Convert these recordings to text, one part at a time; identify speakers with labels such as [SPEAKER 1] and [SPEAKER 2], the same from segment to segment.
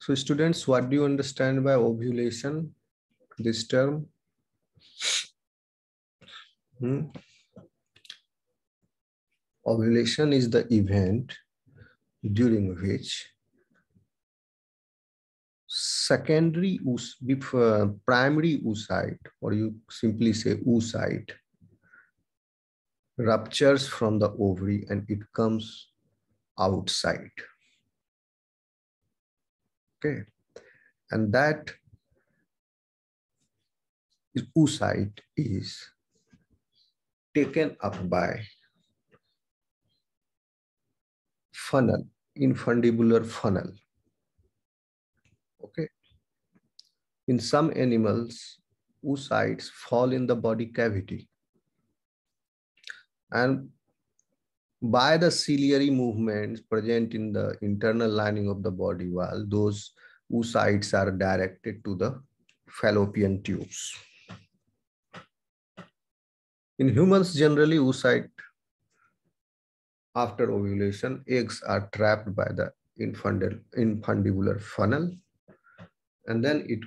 [SPEAKER 1] So students, what do you understand by ovulation, this term? Ovulation is the event during which primary oocyte, or you simply say oocyte, ruptures from the ovary and it comes outside. Okay, and that oocyte is taken up by funnel, infundibular funnel. Okay, in some animals, oocytes fall in the body cavity, and by the ciliary movements present in the internal lining of the body wall, those oocytes are directed to the fallopian tubes. In humans, generally, oocyte, after ovulation, eggs are trapped by the infundibular funnel, and then it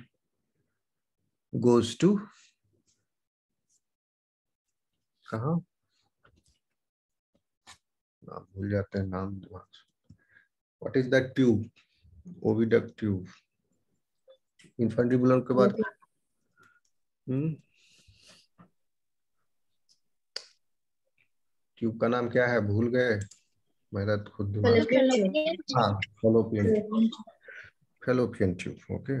[SPEAKER 1] goes to what is that tube? Oviduct tube. Infundibular के बाद tube का नाम क्या है? भूल गए, मेरा खुद दिमाग। हाँ, fallopian tube. Okay,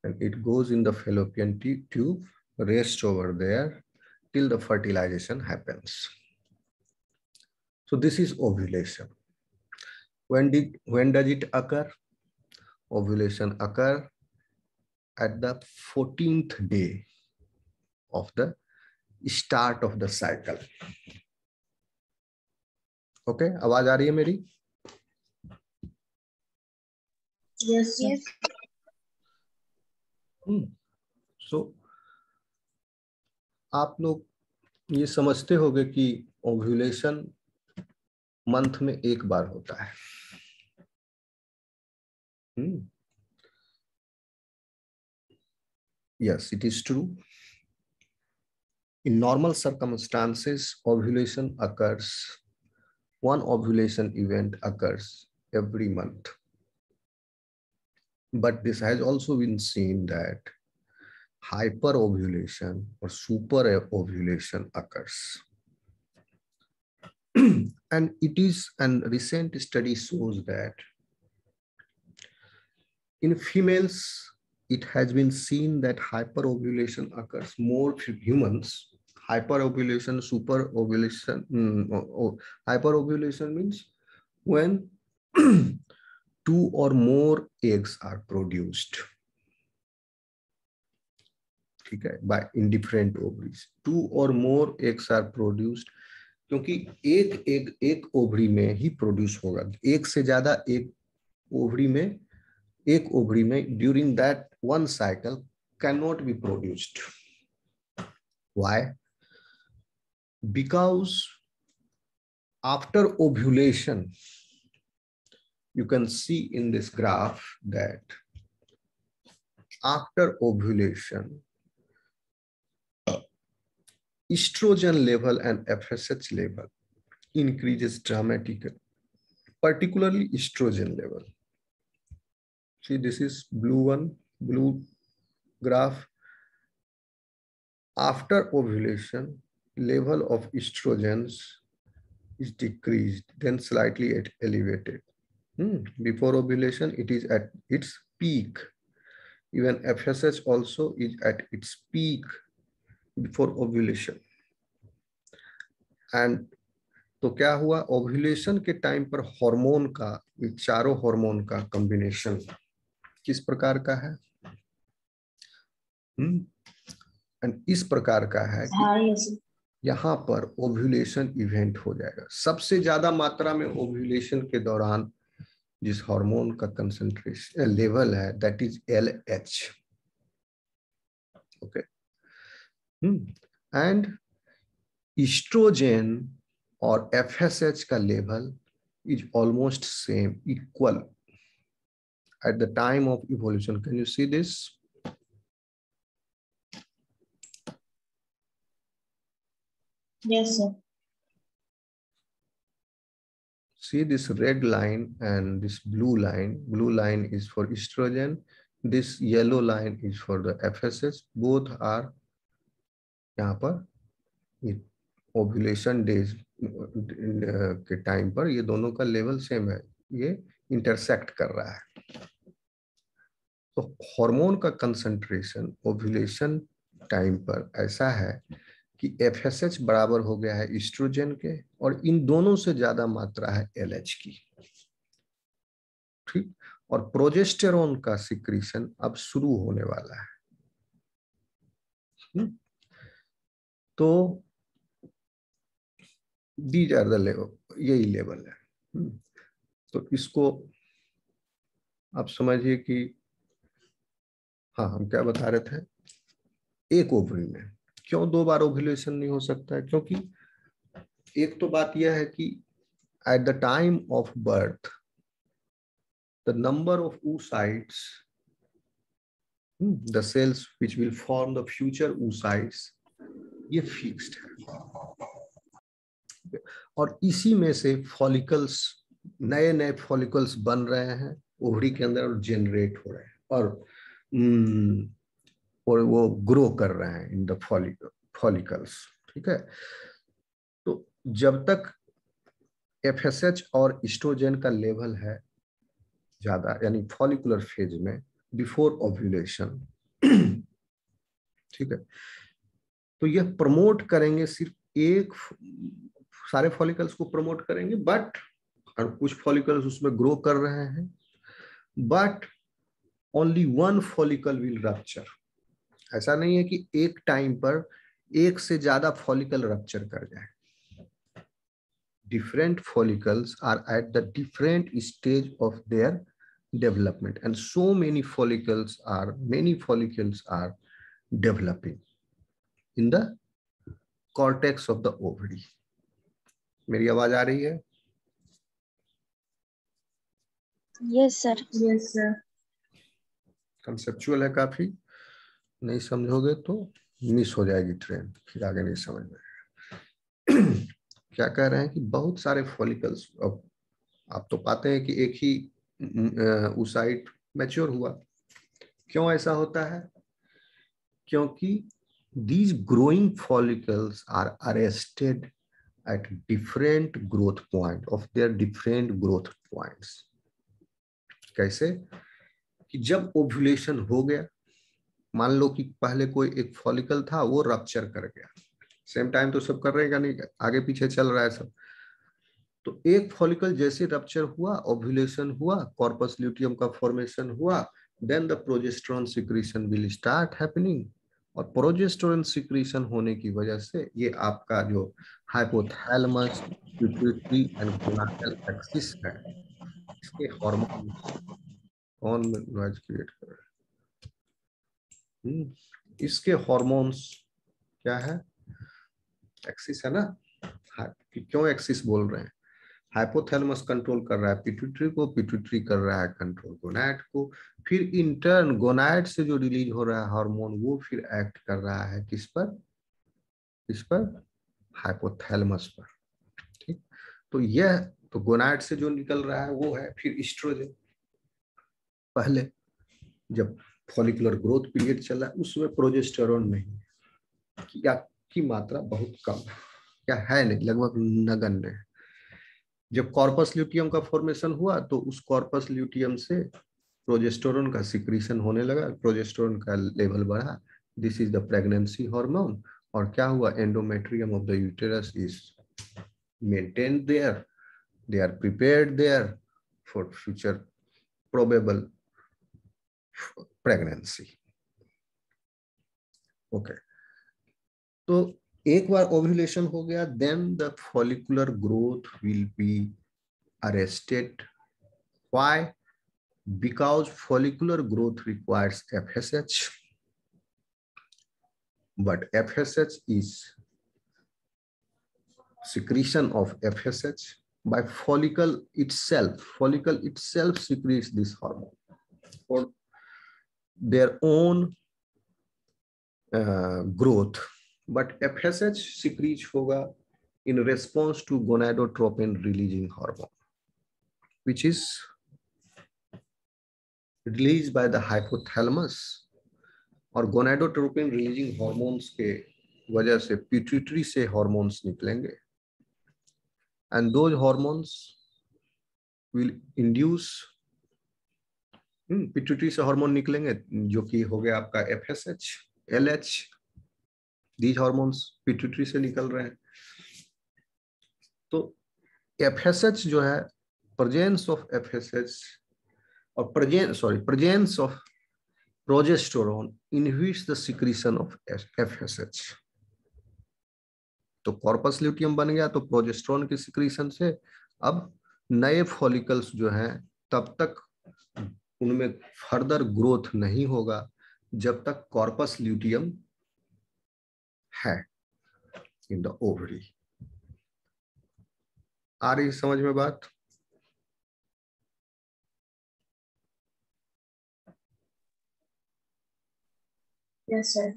[SPEAKER 1] and it goes in the fallopian tube, rests over there till the fertilization happens. So this is ovulation. When does it occur? Ovulation occur at the 14th day of the start of the cycle. Okay, आवाज आ रही है मेरी?
[SPEAKER 2] Yes, yes.
[SPEAKER 1] So आप लोग ये समझते होंगे कि ओव्यूलेशन मंथ में एक बार होता है। Yes, it is true. In normal circumstances, ovulation occurs, one ovulation event occurs every month. But this has also been seen that hyperovulation or superovulation occurs. And recent study shows that in females, it has been seen that hyperovulation occurs more in humans. Hyperovulation, superovulation. Hyperovulation means when 2 or more eggs are produced. Okay, by indifferent ovaries. 2 or more eggs are produced. क्योंकि एक ovary में ही produce होगा, एक से ज्यादा एक ovary में during that one cycle cannot be produced. Why? Because after ovulation, you can see in this graph that after ovulation, estrogen level and FSH level increases dramatically, particularly estrogen level. See, this is blue graph. After ovulation, level of estrogens is decreased, then slightly elevated. Before ovulation, it is at its peak. Even FSH also is at its peak before ovulation. And तो क्या हुआ? Ovulation के time पर hormone का, चारों hormone का combination किस प्रकार का है? एंड इस प्रकार का है कि यहाँ पर ओव्यूलेशन इवेंट हो जाएगा। सबसे ज्यादा मात्रा में ओव्यूलेशन के दौरान जिस हार्मोन का कंसंट्रेशन लेवल है, that is LH. Okay, and estrogen और FSH का level is almost same, equal. at the time of evolution. Can you see this?
[SPEAKER 2] Yes, sir.
[SPEAKER 1] See this red line and this blue line. Blue line is for estrogen. This yellow line is for the FSH. Both are यहाँ पर ovulation days के time पर ये दोनों का level same है, ये intersect कर रहा है। तो हार्मोन का कंसंट्रेशन ओव्यूलेशन टाइम पर ऐसा है कि FSH बराबर हो गया है एस्ट्रोजन के, और इन दोनों से ज्यादा मात्रा है LH की, ठीक। और प्रोजेस्टेरोन का सिक्रीशन अब शुरू होने वाला है। तो दीज आर द लेवल, यही लेवल है। तो इसको आप समझिए कि हाँ, हम क्या बता रहे थे, एक ओवरी में क्यों 2 बार ओव्यूलेशन नहीं हो सकता है? क्योंकि एक तो बात यह है कि at the time of birth the number of oocytes, the cells which will form the future oocytes, ये फिक्स्ड है। और इसी में से फॉलिकल्स, नए नए फॉलिकल्स बन रहे हैं ओवरी के अंदर और जनरेट हो रहे हैं, और वो ग्रो कर रहे हैं इन द फॉलिकल्स, ठीक है। तो जब तक FSH और एस्ट्रोजन का लेवल है ज्यादा, यानी फॉलिकुलर फेज में बिफोर ओव्यूलेशन, ठीक है, तो यह प्रमोट करेंगे, सिर्फ एक, सारे फॉलिकल्स को प्रमोट करेंगे, बट कुछ फॉलिकल्स उसमें ग्रो कर रहे हैं, but only 1 follicle will rupture. ऐसा नहीं है कि एक टाइम पर एक से ज्यादा फॉलिकल रप्चर कर जाए। Different follicles are at the different stage of their development, and so many follicles are developing in the cortex of the ovary. मेरी आवाज आ रही है?
[SPEAKER 2] Yes, sir. Yes, sir.
[SPEAKER 1] Conceptual है काफी, नहीं समझोगे तो मिस हो जाएगी ट्रेन, फिर आगे नहीं समझ में आएगा। क्या कह रहे हैं कि बहुत सारे फॉलिकल्स, अब आप तो पाते हैं कि एक ही oocyte मैच्योर हुआ। क्यों ऐसा होता है? क्योंकि these growing follicles are arrested at different growth point of their different growth points. कैसे? कि जब ओव्यूलेशन हो गया, मान लो कि पहले कोई एक फॉलिकल था, वो रप्चर कर गया, सेम टाइम तो सब कर रहे हैं, नहीं आगे पीछे चल रहा है सब। तो एक फॉलिकल जैसे रप्चर हुआ, ओव्यूलेशन हुआ, कॉर्पस ल्यूटियम का फॉर्मेशन हुआ, then the progesterone secretion will start happening, और प्रोजेस्टेरोन सिक्रीशन होने की वजह से ये आपका जो hypothalamus, pituitary and gonadal axis है, इसके हार्मोन, कौन नॉइज क्रिएट कर रहा है, इसके हार्मोन्स क्या है, एक्सिस है ना। क्यों एक्सिस बोल रहे हैं? हाइपोथैलेमस कंट्रोल कर रहा है पिट्यूटरी को, पिट्यूटरी कर रहा है कंट्रोल गोनाड को, फिर इंटर्न गोनाड से जो रिलीज हो रहा है हार्मोन, वो फिर एक्ट कर रहा है किस पर? हाइपोथैलेमस पर, ठीक। तो यह तो गोनाड से जो निकल रहा है वो है फिर एस्ट्रोजन। पहले जब फॉलिकुलर ग्रोथ पीरियड चला, उसमें प्रोजेस्टेरोन नहीं, या की मात्रा बहुत कम है, या है नहीं, लगभग नगण्य है। जब कॉर्पस ल्यूटियम का फॉर्मेशन हुआ तो उस कॉर्पस ल्यूटियम से प्रोजेस्टेरोन का सिक्रीशन होने लगा, प्रोजेस्टेरोन का लेवल बढ़ा, this is the pregnancy hormone. और क्या हुआ? Endometrium of the uterus is maintained there, they are prepared there for future probable pregnancy. Okay, तो एक बार ओव्यूलेशन हो गया, then the follicular growth will be arrested. Why? Because follicular growth requires FSH, but FSH is secretion of FSH by follicle itself. Follicle itself secretes this hormone. for their own growth, but FSH secretes होगा in response to gonadotropin releasing hormone, which is released by the hypothalamus. और gonadotropin releasing hormones के वजह से pituitary से hormones निकलेंगे, and those hormones will induce pituitary से hormone निकलेंगे जो कि हो गया आपका FSH, LH. these hormones pituitary से निकल रहे हैं. तो FSH जो है, presence of FSH और presence of progesterone inhibits the secretion of FSH. तो कॉर्पस ल्यूटियम बन गया, तो प्रोजेस्टेरोन की सिक्रीशन से अब नए फॉलिकल्स जो हैं तब तक उनमें फर्दर ग्रोथ नहीं होगा जब तक कॉर्पस ल्यूटियम है इन द ओवरी. आ रही समझ में बात?
[SPEAKER 2] Yes, sir.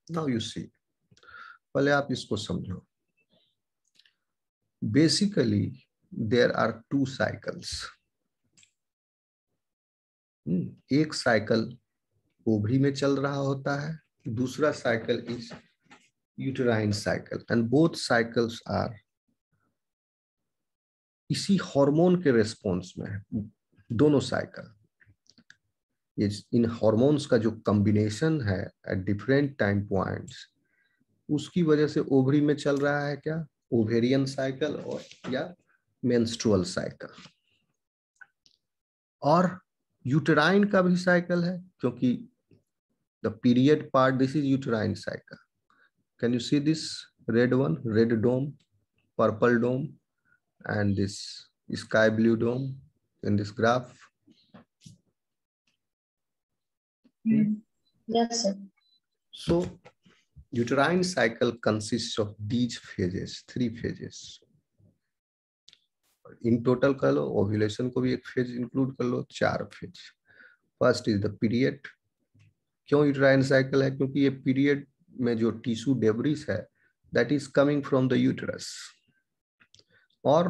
[SPEAKER 1] Now you see, पहले आप इसको समझो. Basically there are 2 cycles. एक साइकिल ओवरी में चल रहा होता है, दूसरा cycle is uterine cycle, and both cycles are इसी हार्मोन के रेस्पॉन्स में है. दोनों साइकिल इन हार्मोन्स का जो कॉम्बिनेशन है एट डिफरेंट टाइम पॉइंट्स, उसकी वजह से ओवरी में चल रहा है क्या, ओवेरियन साइकिल और या मेंस्ट्रुअल साइकिल. और यूटेराइन का भी साइकिल है, क्योंकि the period part, this is uterine cycle. Can you see this red one, red dome, purple dome, and this sky blue dome in this graph?
[SPEAKER 2] Yes, sir.
[SPEAKER 1] So uterine cycle consists of these phases, 3 phases. In total कर लो, ovulation को भी एक phase include कर लो, 4 phase. First is the period. क्यों uterine cycle है? क्योंकि ये period में जो tissue debris है, that is coming from the uterus. और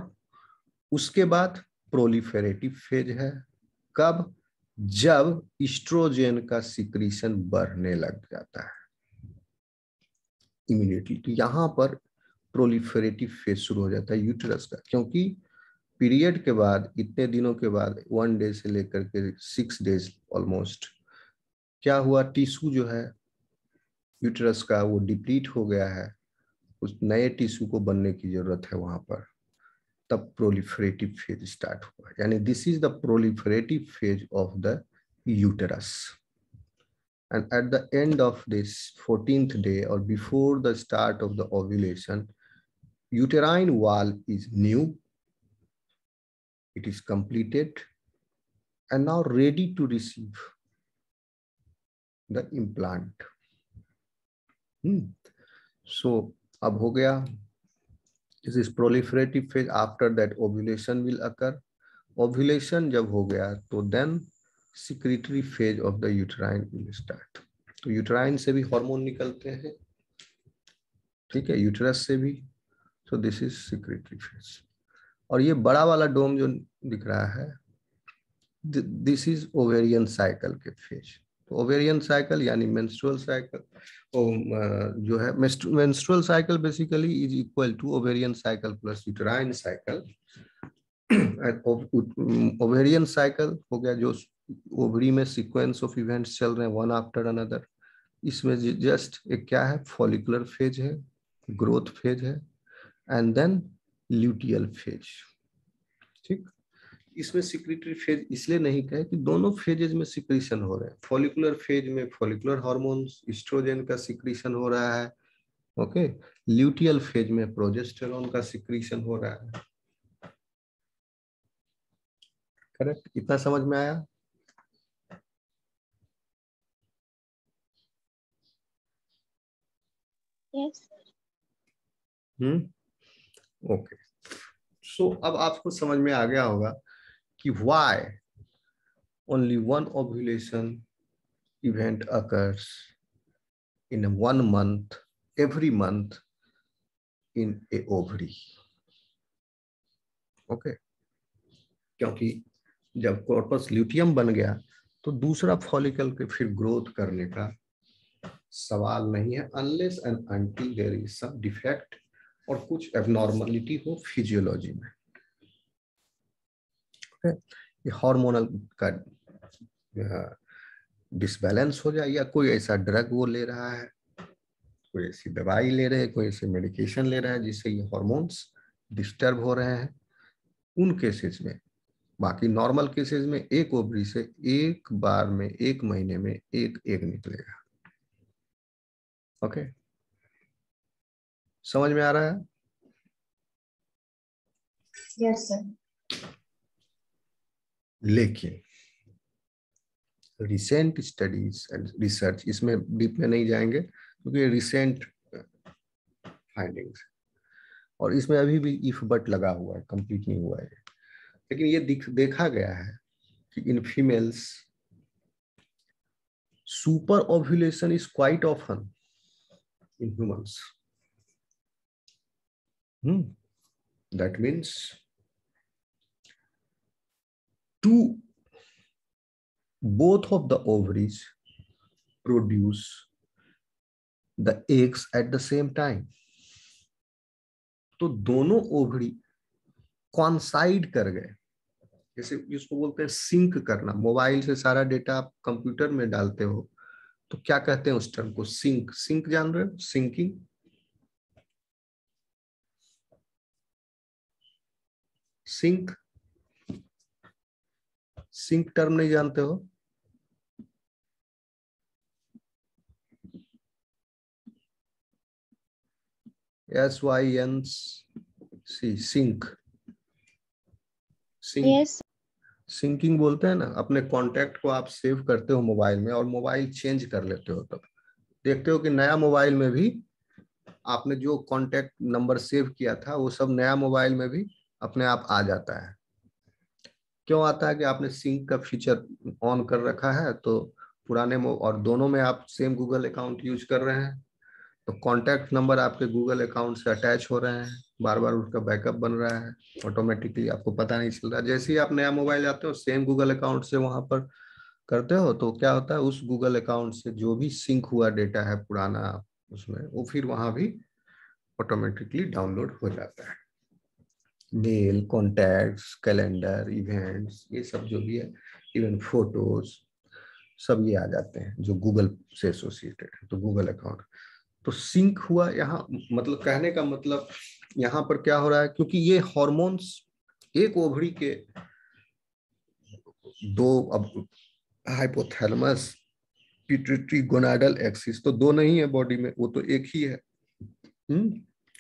[SPEAKER 1] उसके बाद प्रोलिफेरेटिव फेज है. कब? जब इस्ट्रोजेन का सिक्रीशन बढ़ने लग जाता है इमीडिएटली. तो यहां पर प्रोलिफेरेटिव फेज शुरू हो जाता है यूटेरस का, क्योंकि पीरियड के बाद इतने दिनों के बाद 1 डे से लेकर के 6 डेज ऑलमोस्ट क्या हुआ, टिश्यू जो है यूटेरस का वो डिप्लीट हो गया है, उस नए टिश्यू को बनने की जरूरत है वहां पर. तब प्रोलिफरेटिव फेज स्टार्ट हुआ. यानी this is the proliferative phase of the uterus. And at the end of this 14th day और before the start of the ovulation, uterine wall is new, it is completed and now ready to receive the implant. So अब हो गया. This is proliferative phase. After that ovulation will occur. Ovulation जब हो गया तो then secretory phase of the uterine will start. तो uterine से भी हार्मोन निकलते हैं, ठीक है, यूटरस से भी. So this is secretory phase. और ये बड़ा वाला डोम जो दिख रहा है, this is ovarian cycle के phase. तो ओवेरियन साइकिल यानी मेंस्ट्रुअल साइकिल जो है, menstrual cycle basically is equal to ovarian cycle plus uterine cycle. Ovarian cycle हो गया जो ओवरी में सीक्वेंस ऑफ इवेंट्स चल रहे हैं वन आफ्टर अनदर. इसमें जस्ट एक क्या है, फॉलिकुलर फेज है, ग्रोथ फेज है, एंड देन ल्यूटियल फेज. ठीक. इसमें सिक्रीटरी फेज इसलिए नहीं कहे कि दोनों फेजेज में सिक्रीशन हो रहे हैं. फॉलिकुलर फेज में फॉलिकुलर हार्मोन्स एस्ट्रोजन का सिक्रीशन हो रहा है, ओके. ल्यूटियल फेज में प्रोजेस्टेरोन का सिक्रीशन हो रहा है. करेक्ट? इतना समझ में आया?
[SPEAKER 2] Yes.
[SPEAKER 1] ओके. सो अब आपको समझ में आ गया होगा कि why only one ovulation event occurs in 1 month, every month in a ovary. Okay क्योंकि जब कॉर्पस ल्यूटियम बन गया तो दूसरा फॉलिकल के फिर ग्रोथ करने का सवाल नहीं है, unless and until there is some defect और कुछ एबनॉर्मलिटी हो फिजियोलॉजी में। ओके ये हार्मोनल का डिसबैलेंस हो जाए, या कोई ऐसा ड्रग वो ले रहा है, कोई ऐसी दवाई ले रहे हैं, कोई ऐसे मेडिकेशन ले रहा है जिससे ये हार्मोन्स डिस्टर्ब हो रहे हैं, उन केसेस में। बाकी नॉर्मल केसेस में एक ओवरी से एक बार में 1 महीने में एक एग निकलेगा। ओके समझ में आ रहा है?
[SPEAKER 2] Yes sir.
[SPEAKER 1] लेकिन रिसेंट स्टडीज एंड रिसर्च, इसमें डीप में नहीं जाएंगे क्योंकि रिसेंट फाइंडिंग्स, और इसमें अभी भी इफ बट लगा हुआ है, कंप्लीट नहीं हुआ है। लेकिन ये देखा गया है कि in females super ovulation is quite often in humans. That means both of the ovaries produce the eggs at the same time. तो दोनों ओवरी कॉन्साइड कर गए, जैसे इसको बोलते हैं सिंक करना। मोबाइल से सारा डेटा आप कंप्यूटर में डालते हो तो क्या कहते हैं उस टर्म को? सिंक। सिंक जान रहे हो? सिंकिंग। सिंक सिंक टर्म नहीं जानते हो? SYNC sink.
[SPEAKER 2] यस।
[SPEAKER 1] सिंकिंग बोलते हैं ना, अपने कॉन्टैक्ट को आप सेव करते हो मोबाइल में और मोबाइल चेंज कर लेते हो, तब देखते हो कि नया मोबाइल में भी आपने जो कॉन्टैक्ट नंबर सेव किया था वो सब नया मोबाइल में भी अपने आप आ जाता है। क्यों आता है? कि आपने सिंक का फीचर ऑन कर रखा है, तो पुराने और दोनों में आप सेम गूगल अकाउंट यूज कर रहे हैं, तो कॉन्टैक्ट नंबर आपके गूगल अकाउंट से अटैच हो रहे हैं, बार बार उसका बैकअप बन रहा है, ऑटोमेटिकली आपको पता नहीं चल रहा। जैसे ही आप नया मोबाइल आते हो सेम गूगल अकाउंट से वहां पर करते हो, तो क्या होता है उस गूगल अकाउंट से जो भी सिंक हुआ डेटा है पुराना उसमें, वो फिर वहां भी ऑटोमेटिकली डाउनलोड हो जाता है। मेल, कॉन्टैक्ट्स, कैलेंडर, इवेंट्स, ये सब जो भी है, इवन फोटोज, सब ये आ जाते हैं जो गूगल से एसोसिएटेड है, तो गूगल अकाउंट। तो सिंक हुआ यहाँ, मतलब कहने का मतलब यहाँ पर क्या हो रहा है, क्योंकि ये हार्मोन्स एक ओवरी के दो, अब हाइपोथैलेमस, पिट्यूटरी, गोनाडल एक्सिस, तो दो नहीं है बॉडी में, वो तो एक ही है।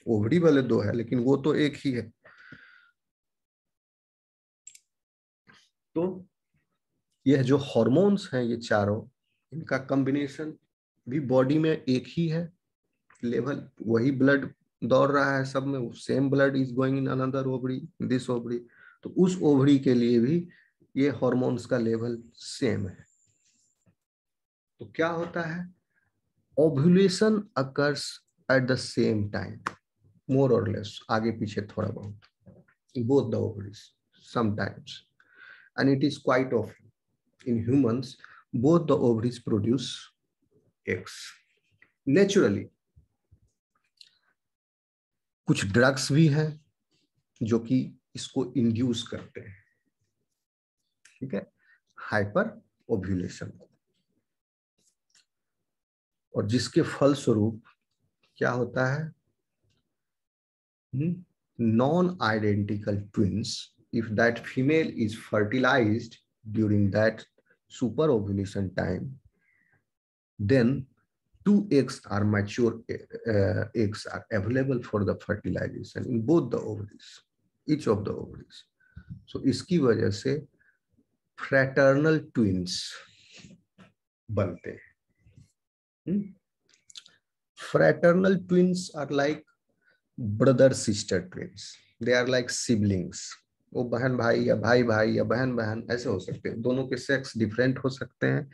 [SPEAKER 1] ओवरी वाले दो है लेकिन वो तो एक ही है। तो यह जो हार्मोन्स हैं ये चारों, इनका कॉम्बिनेशन भी बॉडी में एक ही है, लेवल वही ब्लड दौड़ रहा है सब में, same blood is going in another ovary, this ovary, तो उस ओवरी के लिए भी ये हार्मोन्स का लेवल सेम है। तो क्या होता है? Ovulation occurs at the same time, more or less, आगे पीछे थोड़ा बहुत, both the ovaries sometimes, and it is quite often in humans. Both the ovaries produce eggs naturally. कुछ ड्रग्स भी हैं जो कि इसको इंड्यूस करते हैं, ठीक है, हाइपर ओव्यूलेशन को, और जिसके फलस्वरूप क्या होता है? non-identical twins, if that female is fertilized during that super ovulation time, then 2 eggs are mature, eggs are available for the fertilization in both the ovaries, each of the ovaries. So इसकी वजह से fraternal twins बनते हैं। Fraternal twins are like brother sister twins, they are like siblings, वो बहन भाई या भाई भाई या बहन बहन ऐसे हो सकते हैं, दोनों के सेक्स डिफरेंट हो सकते हैं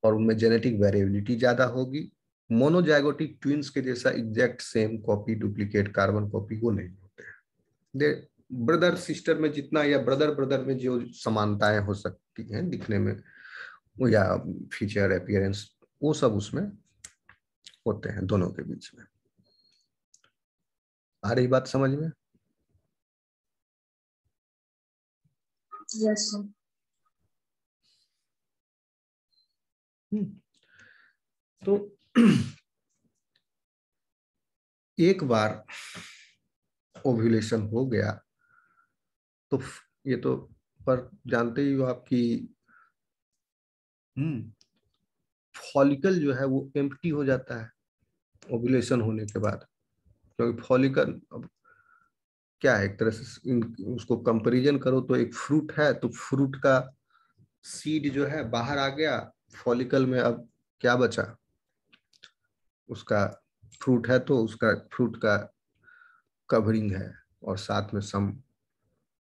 [SPEAKER 1] और उनमें जेनेटिक वेरिएबिलिटी ज्यादा होगी। मोनोजाइगोटिक ट्विंस के जैसा exact same copy, duplicate carbon copy वो नहीं होते हैं। दे ब्रदर सिस्टर में जितना या ब्रदर ब्रदर में जो समानताएं हो सकती हैं दिखने में वो या फीचर अपीयरेंस, वो सब उसमें होते हैं दोनों के बीच में। आ रही बात समझ में?
[SPEAKER 2] Yes, sir.
[SPEAKER 1] तो एक बार ओव्यूलेशन हो गया तो ये तो पर जानते ही हो आपकी फॉलिकल जो है वो एम्प्टी हो जाता है ओव्यूलेशन होने के बाद, क्योंकि फॉलिकल अब क्या है, एक तरह से उसको कंपैरिजन करो तो एक फ्रूट है, तो फ्रूट का सीड जो है बाहर आ गया, फॉलिकल में अब क्या बचा, उसका फ्रूट है तो उसका फ्रूट का कवरिंग है और साथ में सम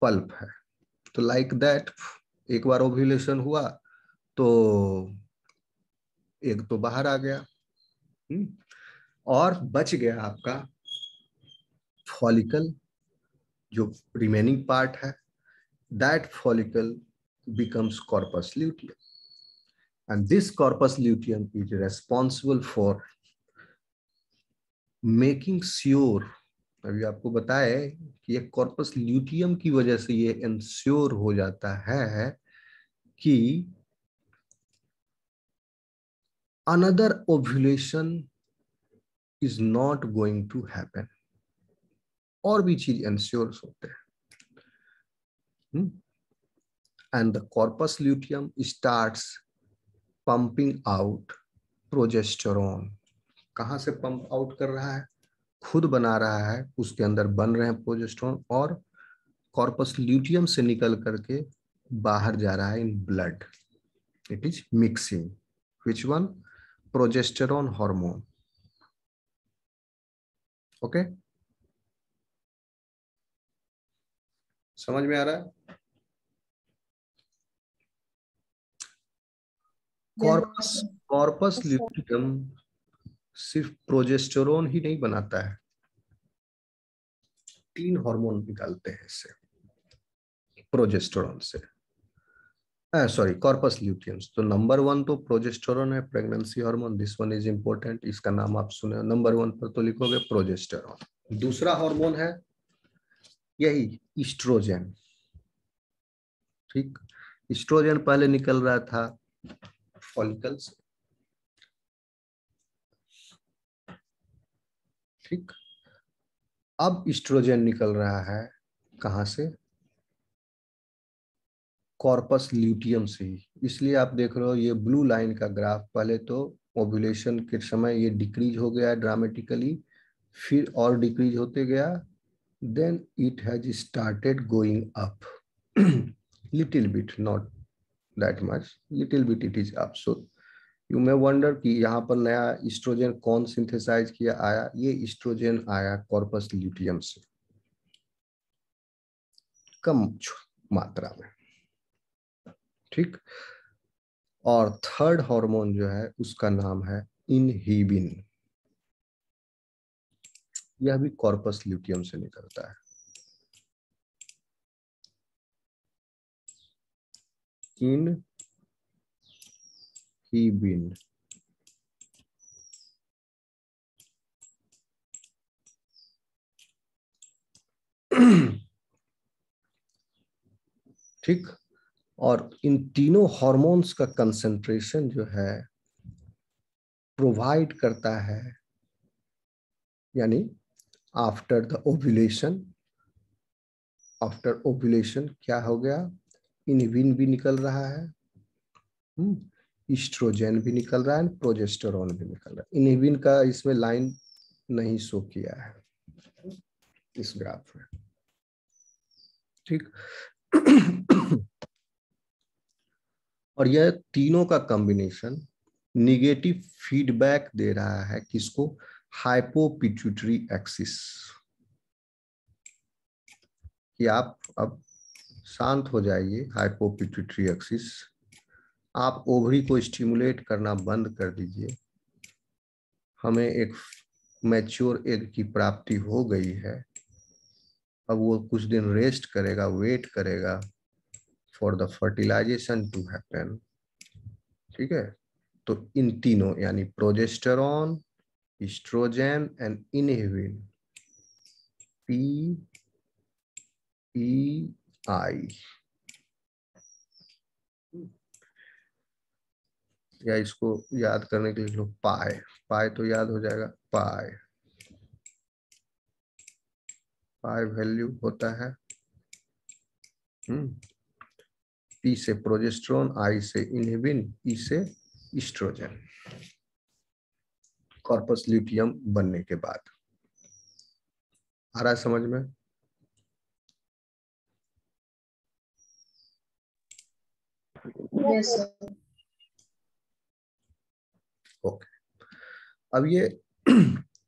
[SPEAKER 1] पल्प है। तो लाइक दैट एक बार ओव्यूलेशन हुआ तो एक तो बाहर आ गया, और बच गया आपका फॉलिकल जो रिमेनिंग पार्ट है। That follicle becomes corpus luteum, and this corpus luteum is responsible for making sure, अभी आपको बताया कि ये कॉर्पस ल्यूटियम की वजह से ये इंश्योर हो जाता है कि another ovulation is not going to happen। और भी चीज इंश्योर होते हैं, and the corpus luteum starts pumping out progesterone। कहां से पंप आउट कर रहा है? खुद बना रहा है, उसके अंदर बन रहे हैं प्रोजेस्टेरोन और कॉर्पस ल्यूटियम से निकल करके बाहर जा रहा है in blood. It is mixing which one? Progesterone hormone. Okay, समझ में आ रहा है?
[SPEAKER 2] Yes,
[SPEAKER 1] corpus
[SPEAKER 2] sir.
[SPEAKER 1] Corpus
[SPEAKER 2] Yes, sir.
[SPEAKER 1] Luteum सिर्फ प्रोजेस्टेरोन ही नहीं बनाता है, 3 हार्मोन निकालते हैं इससे, प्रोजेस्टेरोन से, सॉरी कॉर्पस ल्यूटियम्स। तो नंबर 1 तो प्रोजेस्टेरोन है, pregnancy hormone, this one is important, इसका नाम आप सुने, नंबर 1 पर तो लिखोगे प्रोजेस्टेरोन। दूसरा हार्मोन है यही ईस्ट्रोजन। ठीक, ईस्ट्रोजन पहले निकल रहा था फॉलिकल से, ठीक, अब ईस्ट्रोजन निकल रहा है कहां से? कॉर्पस ल्यूटियम से ही। इसलिए आप देख रहे हो ये ब्लू लाइन का ग्राफ, पहले तो ओव्यूलेशन के समय ये डिक्रीज हो गया ड्रामेटिकली, फिर और डिक्रीज होते गया, then it has started going up little bit, not that much, little bit it is up। So you may wonder कि यहाँ पर नया ईस्ट्रोजन कौन सिंथेसाइज किया आया? ये ईस्ट्रोजन आया कॉर्पस ल्यूटियम से, कम मात्रा में, ठीक। और थर्ड हार्मोन जो है उसका नाम है इनहिबिन, यह भी कॉर्पस ल्यूटियम से निकलता है। इनहिबिन, ठीक। और इन तीनों हार्मोन्स का कंसंट्रेशन जो है प्रोवाइड करता है, यानी after the ovulation, after ovulation क्या हो गया? इनहिबिन भी निकल रहा है, ईस्ट्रोजन भी निकल रहा है, प्रोजेस्टेरोन भी निकल रहा है। इनहिबिन का इसमें लाइन नहीं शो किया है इस ग्राफ में, ठीक। और यह तीनों का कॉम्बिनेशन निगेटिव फीडबैक दे रहा है किसको? हाइपोपिट्यूटरी एक्सिस। कि आप अब शांत हो जाइए, हाइपोपिट्यूटरी एक्सिस, आप ओवरी को स्टिमुलेट करना बंद कर दीजिए। हमें एक मैच्योर एग की प्राप्ति हो गई है। अब वो कुछ दिन रेस्ट करेगा, वेट करेगा for the fertilisation to happen. ठीक है, तो इन तीनों यानी progesterone, estrogen and inhibin, PEI, या इसको याद करने के लिए लोग पाए, पाए तो याद हो जाएगा, पाए, पाए वैल्यू होता है P से प्रोजेस्टेरॉन, I से इनहिबिन, E से एस्ट्रोजन, कॉर्पस ल्यूटियम बनने के बाद। आ रहा है समझ में?
[SPEAKER 2] Yes, sir.
[SPEAKER 1] ओके, अब ये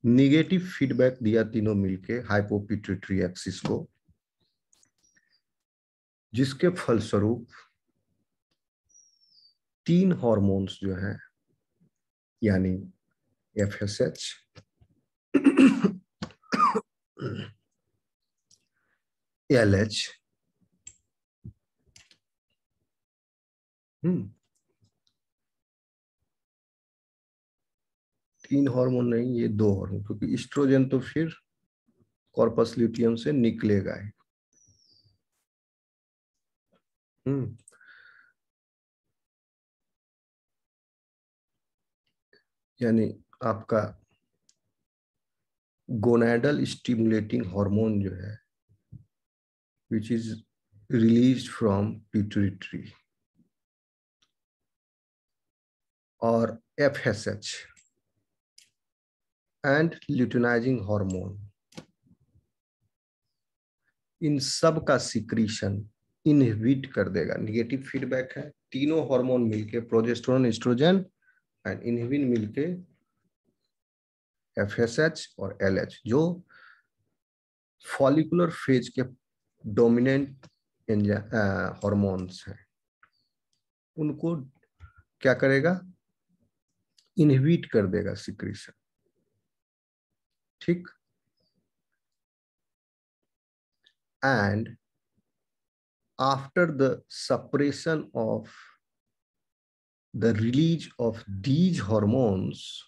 [SPEAKER 1] निगेटिव फीडबैक दिया तीनों मिलके हाइपोपिट्यूटरी एक्सिस को, जिसके फलस्वरूप 3 हार्मोन्स जो हैं यानी FSH, LH, 3 हार्मोन नहीं, ये 2 हार्मोन, क्योंकि एस्ट्रोजन तो फिर कॉर्पस ल्यूटियम से निकलेगा ही। यानी आपका गोनाडल स्टिमुलेटिंग हार्मोन जो है, which is released from pituitary, और FSH एंड ल्यूटिनाइजिंग हार्मोन, इन सब का सिक्रीशन इनहिबिट कर देगा। निगेटिव फीडबैक है, तीनों हार्मोन मिलके, प्रोजेस्टेरॉन, एस्ट्रोजन एंड इनहिबिन मिलके FSH और LH, जो फॉलिकुलर फेज के डोमिनेंट हार्मोन्स हैं, उनको क्या करेगा? इनहिबिट कर देगा सिक्रीशन। ठीक, and after the suppression of the release of these hormones,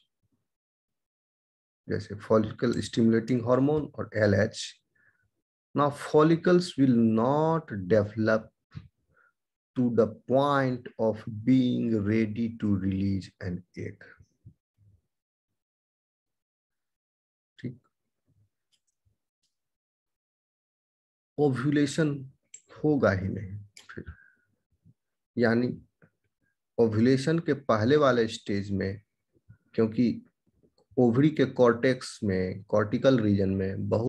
[SPEAKER 1] जैसे follicle stimulating hormone और LH, now follicles will not develop to the point of being ready to release an egg. ठीक, ovulation होगा ही नहीं फिर, यानी ovulation के पहले वाले स्टेज में, क्योंकि ओवरी के कॉर्टेक्स में, कॉर्टिकल रीजन में बहुत